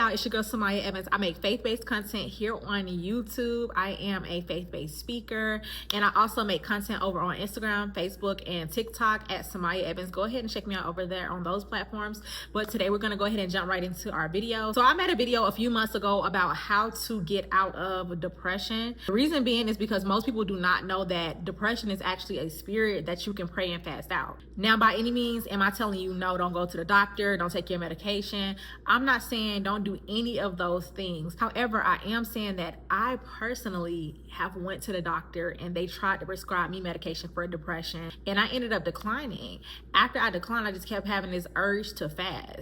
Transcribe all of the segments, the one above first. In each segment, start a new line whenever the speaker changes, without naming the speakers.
y'all, it's your girl Samaya Evans. I make faith-based content here on YouTube. I am a faith-based speaker, and I also make content over on Instagram, Facebook, and TikTok at Samaya Evans. Go ahead and check me out over there on those platforms. But today we're gonna go ahead and jump right into our video. So I made a video a few months ago about how to get out of depression. The reason being is because most people do not know that depression is actually a spirit that you can pray and fast out. Now, by any means, am I telling you no, don't go to the doctor, don't take your medication? I'm not saying don't do any of those things. However, I am saying that I personally have went to the doctor and they tried to prescribe me medication for depression, and I ended up declining. After I declined, I just kept having this urge to fast.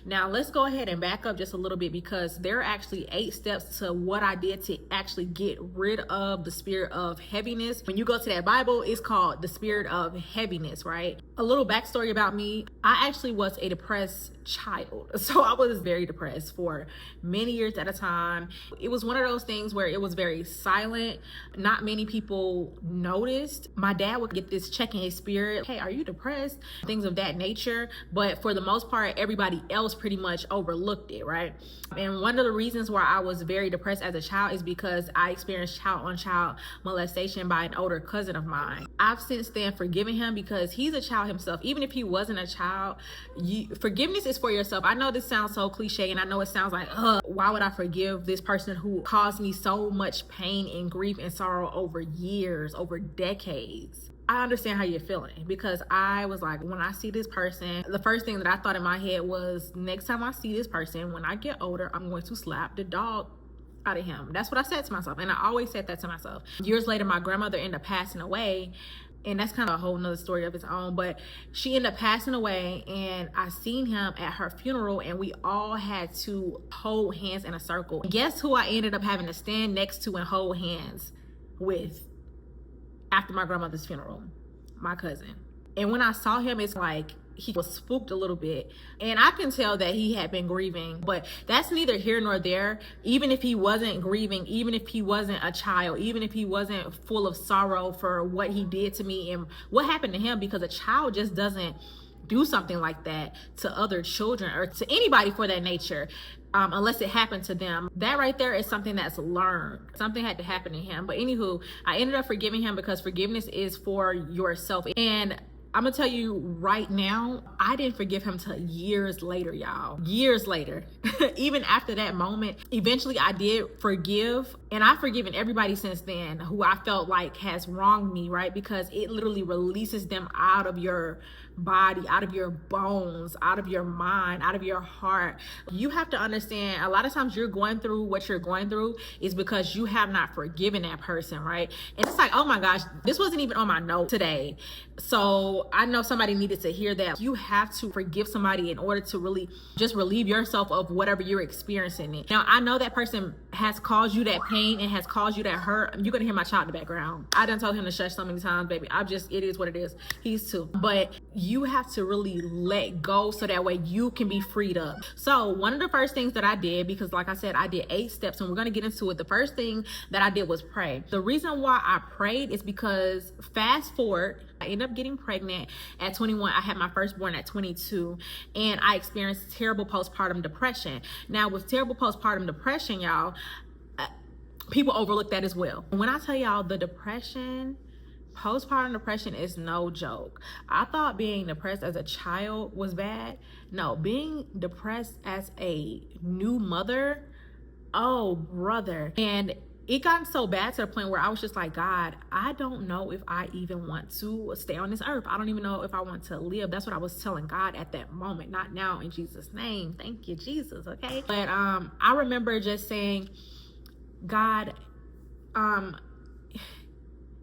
Now, let's go ahead and back up just a little bit, because there are actually 8 steps to what I did to actually get rid of the spirit of heaviness. When you go to that Bible, it's called the spirit of heaviness, right? A little backstory about me: I actually was a depressed child. So I was very depressed for many years at a time. It was one of those things where it was very silent. Not many people noticed. My dad would get this check in his spirit: hey, are you depressed? Things of that nature. But for the most part, everybody else pretty much overlooked it, right? And one of the reasons why I was very depressed as a child is because I experienced child-on-child molestation by an older cousin of mine. I've since then forgiven him because he's a child himself. Even if he wasn't a child, forgiveness is for yourself. I know this sounds so cliche, and I know it sounds like, why would I forgive this person who caused me so much pain and grief and sorrow over years, over decades? I understand how you're feeling, because I was like, when I see this person, the first thing that I thought in my head was, next time I see this person, when I get older, I'm going to slap the dog out of him. That's what I said to myself, and I always said that to myself. Years later, my grandmother ended up passing away, and that's kind of a whole nother story of its own, but she ended up passing away, and I seen him at her funeral, and we all had to hold hands in a circle. Guess who I ended up having to stand next to and hold hands with after my grandmother's funeral? My cousin. And when I saw him, it's like he was spooked a little bit, and I can tell that he had been grieving, but that's neither here nor there. Even if he wasn't grieving, even if he wasn't a child, even if he wasn't full of sorrow for what he did to me and what happened to him, because a child just doesn't do something like that to other children or to anybody for that nature, unless it happened to them. That right there is something that's learned. Something had to happen to him. But anywho, I ended up forgiving him because forgiveness is for yourself. And I'm gonna tell you right now, I didn't forgive him till years later, y'all. Years later. Even after that moment, eventually I did forgive, and I've forgiven everybody since then who I felt like has wronged me, right? Because it literally releases them out of your body, out of your bones, out of your mind, out of your heart. You have to understand, a lot of times you're going through what you're going through is because you have not forgiven that person, right? And it's like, oh my gosh, this wasn't even on my note today. So I know somebody needed to hear that. You have to forgive somebody in order to really just relieve yourself of whatever you're experiencing. Now, I know that person has caused you that pain and has caused you that hurt. You're gonna hear my child in the background. I done told him to shush so many times, baby. It is what it is. He's 2. But you have to really let go so that way you can be freed up. So one of the first things that I did, because like I said, I did 8 steps, and we're gonna get into it. The first thing that I did was pray. The reason why I prayed is because, fast forward, I ended up getting pregnant at 21. I had my firstborn at 22, and I experienced terrible postpartum depression. Now, with terrible postpartum depression, y'all, people overlook that as well. When I tell y'all, the depression, postpartum depression is no joke. I thought being depressed as a child was bad. No, being depressed as a new mother, oh brother. And it got so bad to the point where I was just like, God, I don't know if I even want to stay on this earth. I don't even know if I want to live. That's what I was telling God at that moment. Not now, in Jesus' name. Thank you, Jesus, okay? But I remember just saying, God,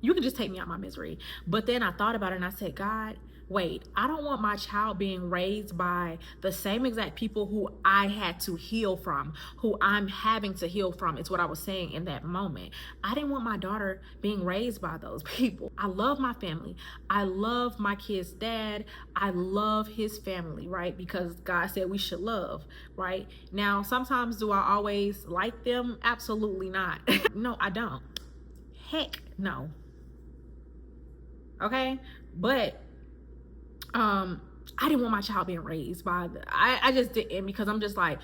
you can just take me out of my misery. But then I thought about it, and I said, God, wait, I don't want my child being raised by the same exact people who I had to heal from, who I'm having to heal from. It's what I was saying in that moment. I didn't want my daughter being raised by those people. I love my family. I love my kid's dad. I love his family, right? Because God said we should love, right? Now, sometimes do I always like them? Absolutely not. No, I don't. Heck no. Okay? But I didn't want my child being raised by I just didn't, because I'm just like,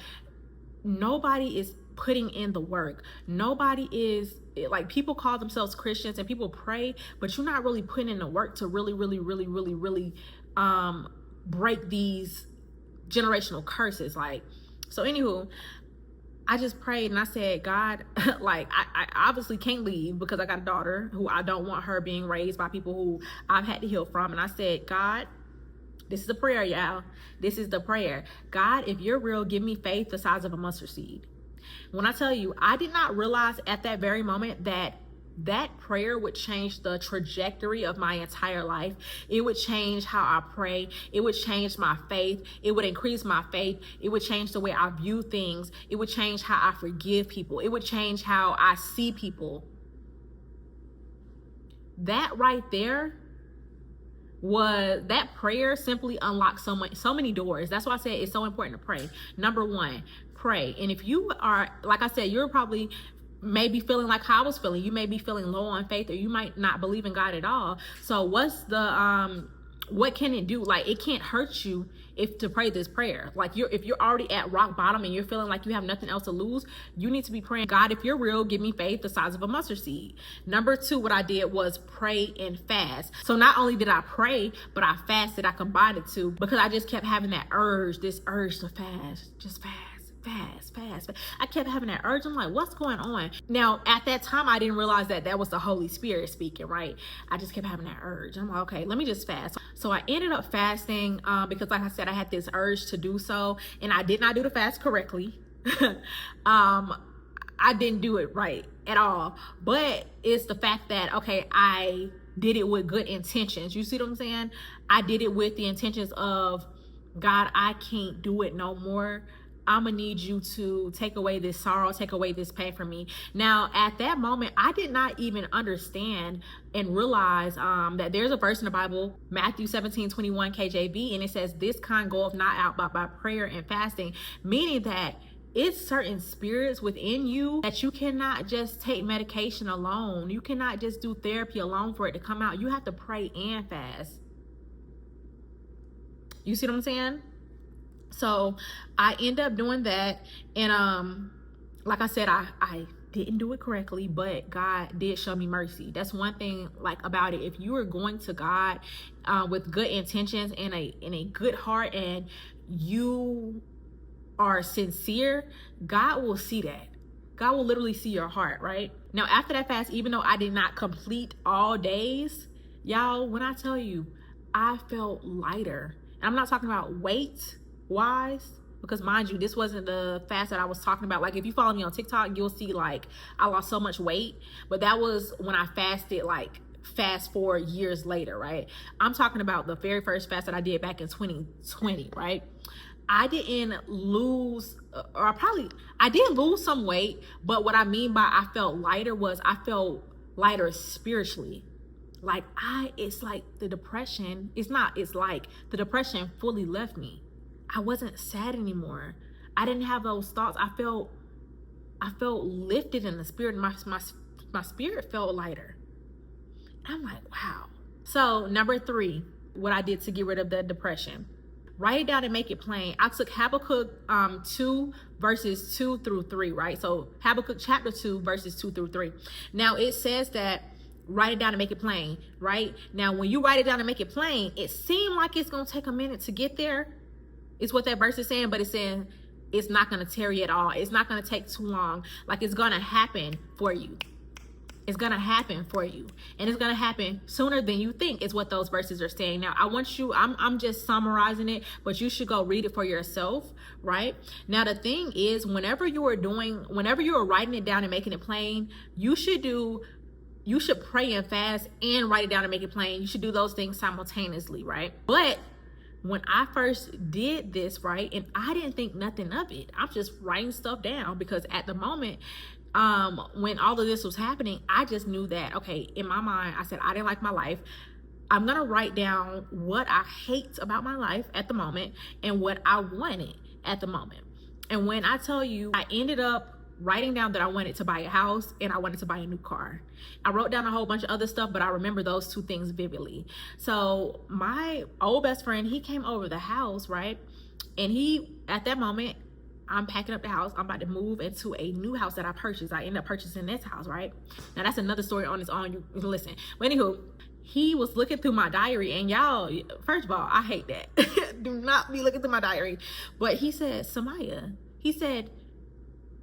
nobody is putting in the work. Nobody is, like, people call themselves Christians and people pray, but you're not really putting in the work to really break these generational curses. Like, so anywho, I just prayed and I said, God, like, I obviously can't leave because I got a daughter who I don't want her being raised by people who I've had to heal from. And I said, God, this is the prayer, y'all. This is the prayer. God, if you're real, give me faith the size of a mustard seed. When I tell you, I did not realize at that very moment that that prayer would change the trajectory of my entire life. It would change how I pray. It would change my faith. It would increase my faith. It would change the way I view things. It would change how I forgive people. It would change how I see people. That right there was, that prayer simply unlocked so many doors. That's why I said it's so important to pray. Number one, pray. And if you are, like I said, you're probably maybe feeling like how I was feeling. You may be feeling low on faith, or you might not believe in God at all. So what's the what can it do? Like, it can't hurt you if to pray this prayer. Like, if you're already at rock bottom and you're feeling like you have nothing else to lose, you need to be praying, God, if you're real, give me faith the size of a mustard seed. Number two, what I did was pray and fast. So not only did I pray, but I fasted. I combined it too, because I just kept having that urge, this urge to fast, just fast. I kept having that urge. I'm like, what's going on? Now, at that time, I didn't realize that that was the Holy Spirit speaking, right? I just kept having that urge. I'm like, okay, let me just fast. So I ended up fasting because, like I said, I had this urge to do so, and I did not do the fast correctly. I didn't do it right at all. But it's the fact that, okay, I did it with good intentions. You see what I'm saying? I did it with the intentions of, God, I can't do it no more. I'm gonna need you to take away this sorrow, take away this pain from me. Now, at that moment, I did not even understand and realize that there's a verse in the Bible, Matthew 17:21 KJV, and it says, this kind goeth not out but by prayer and fasting, meaning that it's certain spirits within you that you cannot just take medication alone. You cannot just do therapy alone for it to come out. You have to pray and fast. You see what I'm saying? So I end up doing that, and like I said, I didn't do it correctly, but God did show me mercy. That's one thing like about it. If you are going to God with good intentions and a good heart, and you are sincere, God will see that. God will literally see your heart, right? Now, after that fast, even though I did not complete all days, y'all, when I tell you, I felt lighter. And I'm not talking about weight wise, because mind you, this wasn't the fast that I was talking about. Like, if you follow me on TikTok, you'll see like I lost so much weight, but that was when I fasted, like fast forward years later, right? I'm talking about the very first fast that I did back in 2020, right? I didn't lose, or I did lose some weight, but what I mean by I felt lighter was I felt lighter spiritually. Like it's like the depression, it's like the depression fully left me. I wasn't sad anymore. I didn't have those thoughts. I felt lifted in the spirit. My spirit felt lighter. I'm like, wow. So number 3, what I did to get rid of the depression. Write it down and make it plain. I took Habakkuk 2 verses 2 through 3, right? So Habakkuk chapter 2 verses 2 through 3. Now it says that write it down and make it plain, right? Now when you write it down and make it plain, it seemed like it's gonna take a minute to get there. It's what that verse is saying, but it's saying it's not gonna tarry at all. It's not gonna take too long. Like, it's gonna happen for you. It's gonna happen for you, and it's gonna happen sooner than you think, is what those verses are saying. Now, I want you, I'm just summarizing it, but you should go read it for yourself, right? Now, the thing is, whenever you are writing it down and making it plain, you should pray and fast and write it down and make it plain. You should do those things simultaneously, right? But when I first did this, right, and I didn't think nothing of it, I'm just writing stuff down, because at the moment, when all of this was happening, I just knew that, okay, in my mind, I said, I didn't like my life. I'm gonna write down what I hate about my life at the moment and what I wanted at the moment. And when I tell you, I ended up writing down that I wanted to buy a house and I wanted to buy a new car. I wrote down a whole bunch of other stuff, but I remember those two things vividly. So my old best friend, he came over the house, right? And he, at that moment, I'm packing up the house. I'm about to move into a new house that I purchased. I ended up purchasing this house, right? Now that's another story on its own. You listen. But anywho, he was looking through my diary, and y'all, first of all, I hate that. Do not be looking through my diary. But he said, Samaya, he said,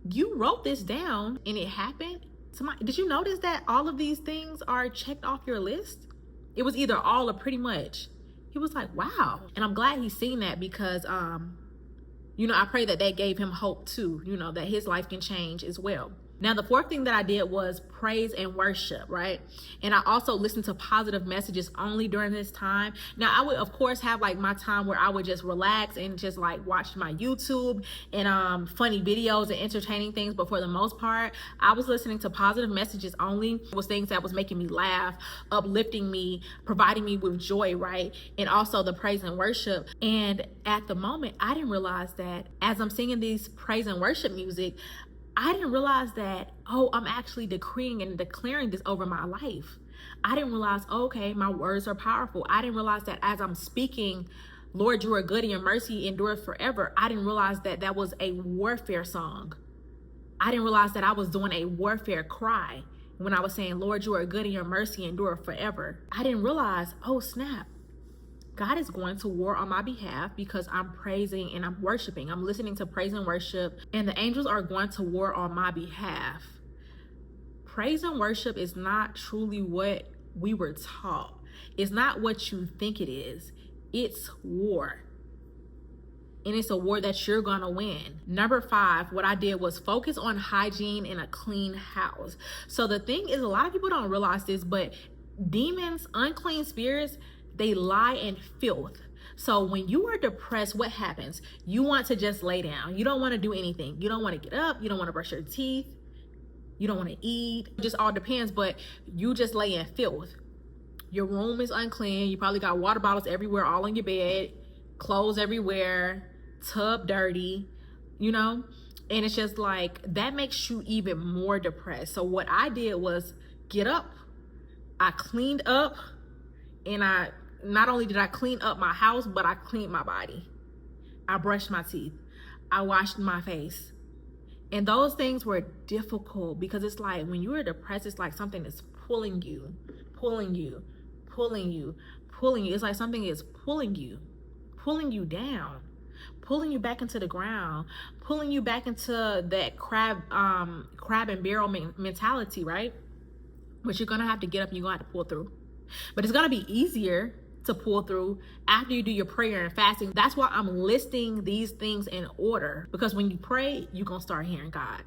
you wrote this down and it happened? Samaya, did you notice that all of these things are checked off your list? It was either all or pretty much. He was like, wow. And I'm glad he's seen that because, you know, I pray that that gave him hope too, you know, that his life can change as well. Now, the fourth thing that I did was praise and worship, right? And I also listened to positive messages only during this time. Now, I would, of course, have like my time where I would just relax and just like watch my YouTube and funny videos and entertaining things. But for the most part, I was listening to positive messages only. It was things that was making me laugh, uplifting me, providing me with joy, right? And also the praise and worship. And at the moment, I didn't realize that as I'm singing these praise and worship music, I didn't realize that, oh, I'm actually decreeing and declaring this over my life. I didn't realize, okay, my words are powerful. I didn't realize that as I'm speaking, Lord, you are good and your mercy endureth forever. I didn't realize that that was a warfare song. I didn't realize that I was doing a warfare cry when I was saying, Lord, you are good and your mercy endureth forever. I didn't realize, oh, snap. God is going to war on my behalf because I'm praising and I'm worshiping. I'm listening to praise and worship, and the angels are going to war on my behalf. Praise and worship is not truly what we were taught. It's not what you think it is. It's war. And it's a war that you're gonna win. Number 5, what I did was focus on hygiene in a clean house. So the thing is, a lot of people don't realize this, but demons, unclean spirits, they lie in filth. So when you are depressed, what happens? You want to just lay down. You don't want to do anything. You don't want to get up. You don't want to brush your teeth. You don't want to eat. It just all depends, but you just lay in filth. Your room is unclean. You probably got water bottles everywhere, all on your bed, clothes everywhere, tub dirty, you know? And it's just like, that makes you even more depressed. So what I did was get up. I cleaned up, and not only did I clean up my house, but I cleaned my body. I brushed my teeth. I washed my face. And those things were difficult because it's like when you are depressed, it's like something is pulling you, pulling you, pulling you, pulling you. It's like something is pulling you down, pulling you back into the ground, pulling you back into that crab and barrel mentality, right? But you're gonna have to get up and you're gonna have to pull through. But it's gonna be easier to pull through after you do your prayer and fasting. That's why I'm listing these things in order, because when you pray, you're gonna start hearing God.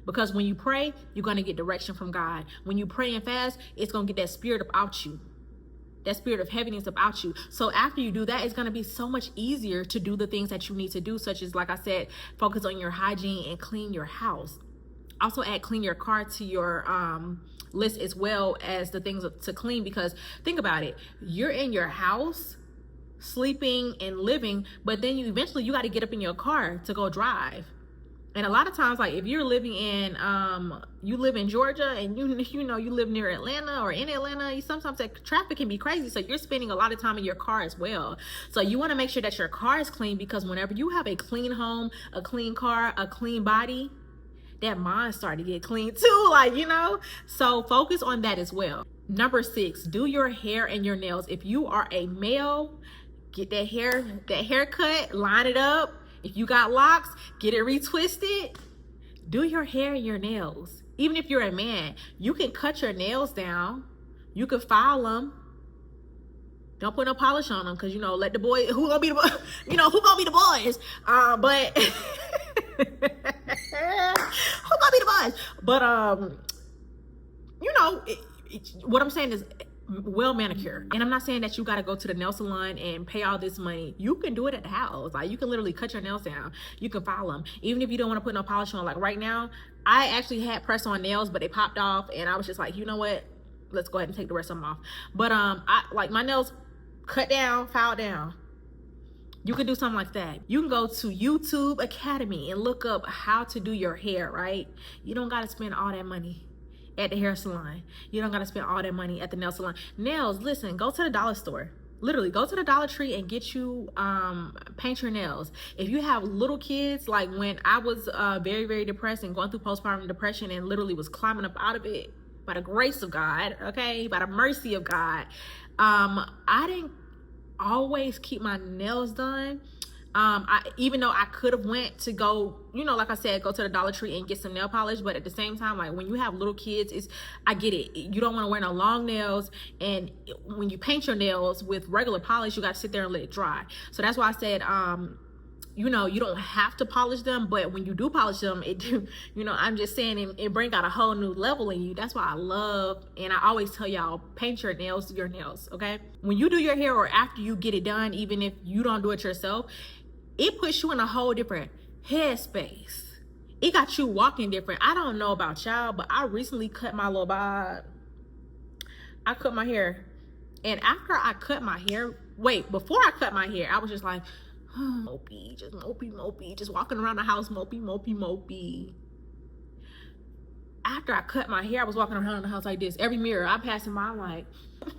Because when you pray, you're gonna get direction from God. When you pray and fast, it's gonna get that spirit about you, that spirit of heaviness about you. So after you do that, it's gonna be so much easier to do the things that you need to do, such as, like I said, focus on your hygiene and clean your house. Also add clean your car to your list as well as the things to clean, because think about it, you're in your house sleeping and living, but then you got to get up in your car to go drive. And a lot of times, like if you're living in you live in Georgia and you know you live near Atlanta or in Atlanta, sometimes that traffic can be crazy, so you're spending a lot of time in your car as well. So you want to make sure that your car is clean, because whenever you have a clean home, a clean car, a clean body, that mind start to get clean too, like, you know? So focus on that as well. Number 6, do your hair and your nails. If you are a male, get that haircut, line it up. If you got locks, get it retwisted. Do your hair and your nails. Even if you're a man, you can cut your nails down. You can file them. Don't put no polish on them, because, you know, let the boy, who gonna be the boys? But who gonna be the boys? But you know, what I'm saying is well manicured. And I'm not saying that you got to go to the nail salon and pay all this money. You can do it at the house. Like, you can literally cut your nails down. You can file them, even if you don't want to put no polish on. Like right now, I actually had press on nails, but they popped off, and I was just like, you know what, let's go ahead and take the rest of them off. But I like my nails cut down, filed down. You can do something like that. You can go to YouTube Academy and look up how to do your hair, right? You don't got to spend all that money at the hair salon. You don't got to spend all that money at the nail salon. Nails, listen, go to the dollar store. Literally, go to the Dollar Tree and get you, paint your nails. If you have little kids, like when I was very, very depressed and going through postpartum depression and literally was climbing up out of it by the grace of God, okay, by the mercy of God, I didn't always keep my nails done. Even though I could have went to go, you know, like I said, go to the Dollar Tree and get some nail polish, but at the same time, like when you have little kids, I get it. You don't want to wear no long nails, and when you paint your nails with regular polish, you got to sit there and let it dry. So that's why I said, you know, you don't have to polish them, but when you do polish them, it do, you know, I'm just saying it bring out a whole new level in you. That's why I love, and I always tell y'all, paint your nails, okay? When you do your hair or after you get it done, even if you don't do it yourself, it puts you in a whole different headspace. It got you walking different. I don't know about y'all, but I recently cut my little bob. I cut my hair. And after I cut my hair, before I cut my hair, I was just like, mopey, just mopey, just walking around the house, mopey. After I cut my hair, I was walking around the house like this. Every mirror I'm passing by, I'm like,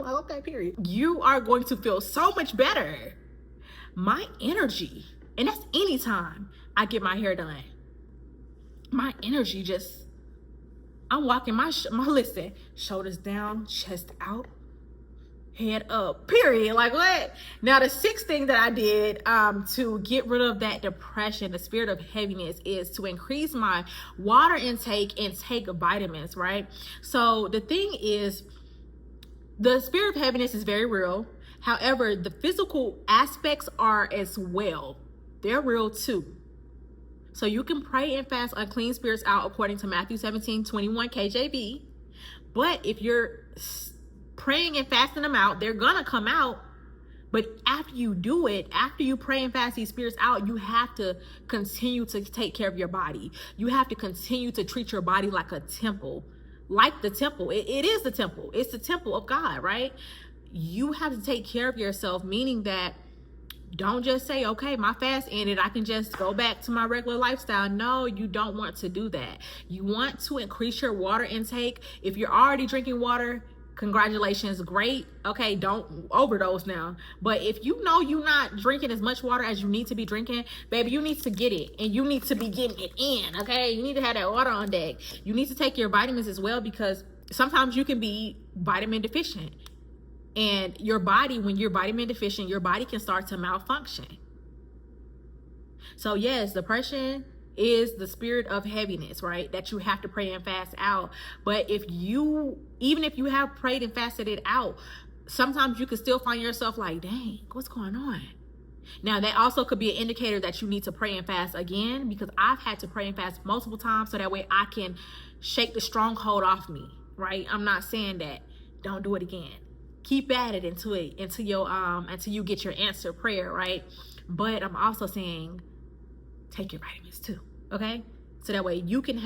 okay, period. You are going to feel so much better. My energy, and that's anytime I get my hair done, my energy just, I'm walking my listen, shoulders down, chest out, head up, period. Like what? Now the sixth thing that I did to get rid of that depression, the spirit of heaviness, is to increase my water intake and take vitamins, right? So the thing is, the spirit of heaviness is very real. However, the physical aspects are as well. They're real too. So you can pray and fast unclean spirits out according to Matthew 17:21 KJV. But if you're praying and fasting them out, they're gonna come out. But after you do it, after you pray and fast these spirits out, you have to continue to take care of your body. You have to continue to treat your body like a temple. Like the temple. It is the temple. It's the temple of God, right? You have to take care of yourself, meaning that don't just say, okay, my fast ended, I can just go back to my regular lifestyle. No, you don't want to do that. You want to increase your water intake. If you're already drinking water, congratulations, great. Okay, don't overdose now. But if you know you're not drinking as much water as you need to be drinking, baby, you need to get it, and you need to be getting it in, okay? You need to have that water on deck. You need to take your vitamins as well, because sometimes you can be vitamin deficient. And your body, when you're vitamin deficient, your body can start to malfunction. So yes, depression is the spirit of heaviness, right? That you have to pray and fast out. But even if you have prayed and fasted it out, sometimes you can still find yourself like, dang, what's going on? Now that also could be an indicator that you need to pray and fast again, because I've had to pray and fast multiple times so that way I can shake the stronghold off me, right? I'm not saying that don't do it again. Keep at it until you get your answer prayer, right? But I'm also saying take your vitamins too, okay? So that way you can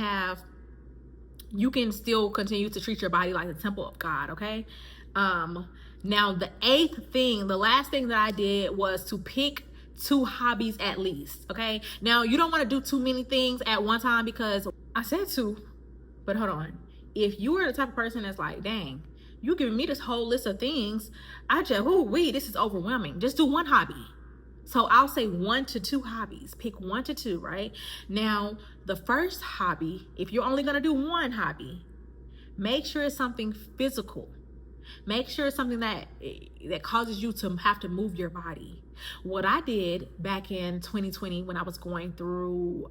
still continue to treat your body like the temple of God, okay? Now the last thing that I did was to pick 2 hobbies at least, okay? Now you don't want to do too many things at one time, because I said 2, but hold on. If you are the type of person that's like, dang, you giving me this whole list of things, this is overwhelming. Just do one hobby. So I'll say 1 to 2 hobbies. Pick 1 to 2, right? Now, the first hobby, if you're only gonna do one hobby, make sure it's something physical. Make sure it's something that causes you to have to move your body. What I did back in 2020 when I was going through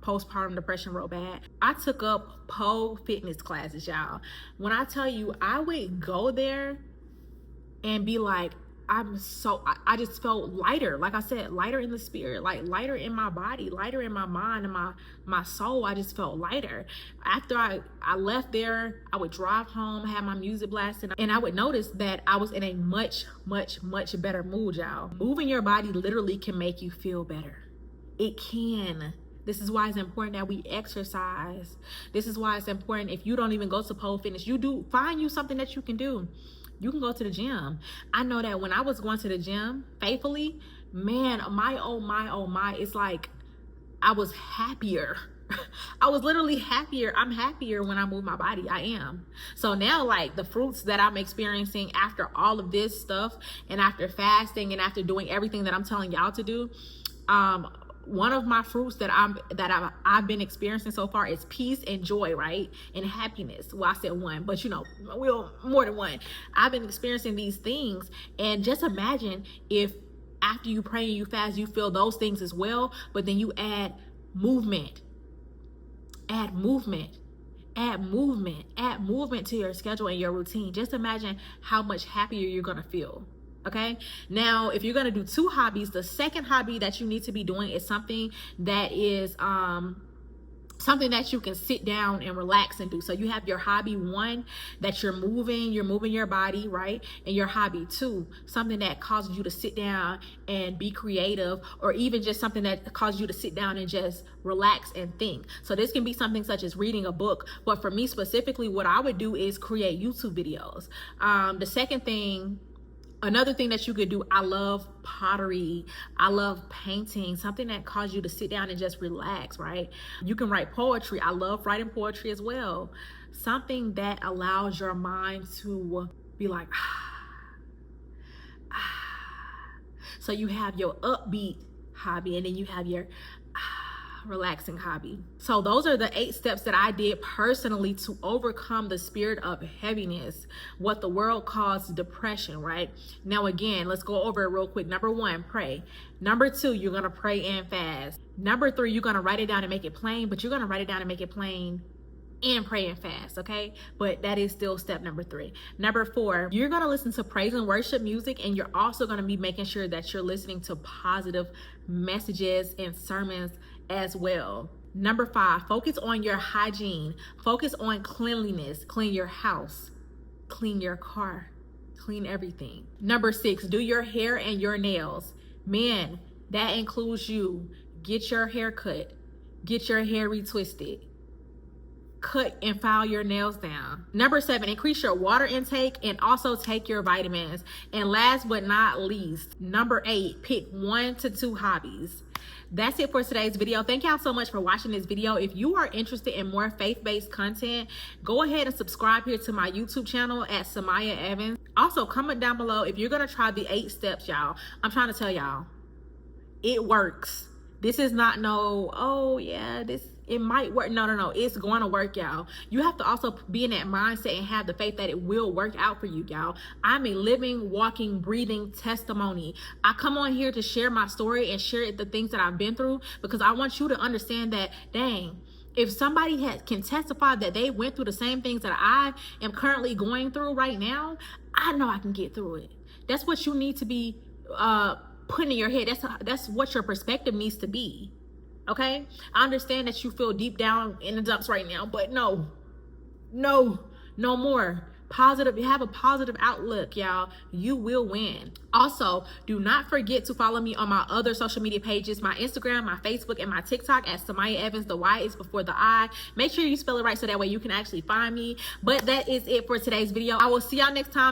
postpartum depression real bad, I took up pole fitness classes, y'all. When I tell you, I would go there and be like, I just felt lighter. Like I said, lighter in the spirit, like lighter in my body, lighter in my mind and my soul. I just felt lighter. After I left there, I would drive home, have my music blasting, and I would notice that I was in a much, much, much better mood, y'all. Moving your body literally can make you feel better. It can. This is why it's important that we exercise. This is why it's important, if you don't even go to pole fitness, find you something that you can do. You can go to the gym. I know that when I was going to the gym faithfully, man, oh my, it's like I was happier. I was literally happier. I'm happier when I move my body. I am. So now, like, the fruits that I'm experiencing after all of this stuff, and after fasting, and after doing everything that I'm telling y'all to do, one of my fruits that I've been experiencing so far is peace and joy, right? And happiness. Well, I said one, but you know, we'll more than one. I've been experiencing these things, and just imagine if after you pray and you fast, you feel those things as well, but then you add movement, add movement, add movement, add movement to your schedule and your routine. Just imagine how much happier you're gonna feel. Okay, now if you're gonna do two hobbies, the second hobby that you need to be doing is something that is something that you can sit down and relax and do. So you have your hobby one, that you're moving your body, right? And your hobby two, something that causes you to sit down and be creative, or even just something that causes you to sit down and just relax and think. So this can be something such as reading a book, but for me specifically, what I would do is create YouTube videos. The second thing, another thing that you could do, I love pottery. I love painting, something that causes you to sit down and just relax, right? You can write poetry. I love writing poetry as well. Something that allows your mind to be like, So you have your upbeat hobby, and then you have your relaxing hobby. So those are the 8 steps that I did personally to overcome the spirit of heaviness, what the world calls depression, right? Now again, let's go over it real quick. Number 1, pray. Number 2, you're gonna pray and fast. Number 3, you're gonna write it down and make it plain, but you're gonna write it down and make it plain and pray and fast, okay? But that is still step number 3. Number 4, you're gonna listen to praise and worship music, and you're also gonna be making sure that you're listening to positive messages and sermons as well. Number 5, focus on your hygiene. Focus on cleanliness. Clean your house, clean your car, clean everything. Number 6, do your hair and your nails. Men, that includes you. Get your hair cut, get your hair retwisted, cut and file your nails down. Number 7, increase your water intake and also take your vitamins. And last but not least, number 8, pick 1 to 2 hobbies. That's it for today's video. Thank y'all so much for watching this video. If you are interested in more faith-based content, go ahead and subscribe here to my YouTube channel at Samaya Evans. Also, comment down below if you're gonna try the 8 steps, y'all. I'm trying to tell y'all, it works. This is not no, oh yeah, it might work. No, it's going to work, y'all. You have to also be in that mindset and have the faith that it will work out for you, y'all. I'm a living, walking, breathing testimony. I come on here to share my story and share the things that I've been through, because I want you to understand that, dang, if somebody can testify that they went through the same things that I am currently going through right now, I know I can get through it. That's what you need to be putting in your head. That's what your perspective needs to be. Okay, I understand that you feel deep down in the dumps right now, but no more. Positive, have a positive outlook, y'all. You will win. Also, do not forget to follow me on my other social media pages, my Instagram, my Facebook, and my TikTok at Samaya Evans. The Y is before the I. Make sure you spell it right so that way you can actually find me. But that is it for today's video. I will see y'all next time.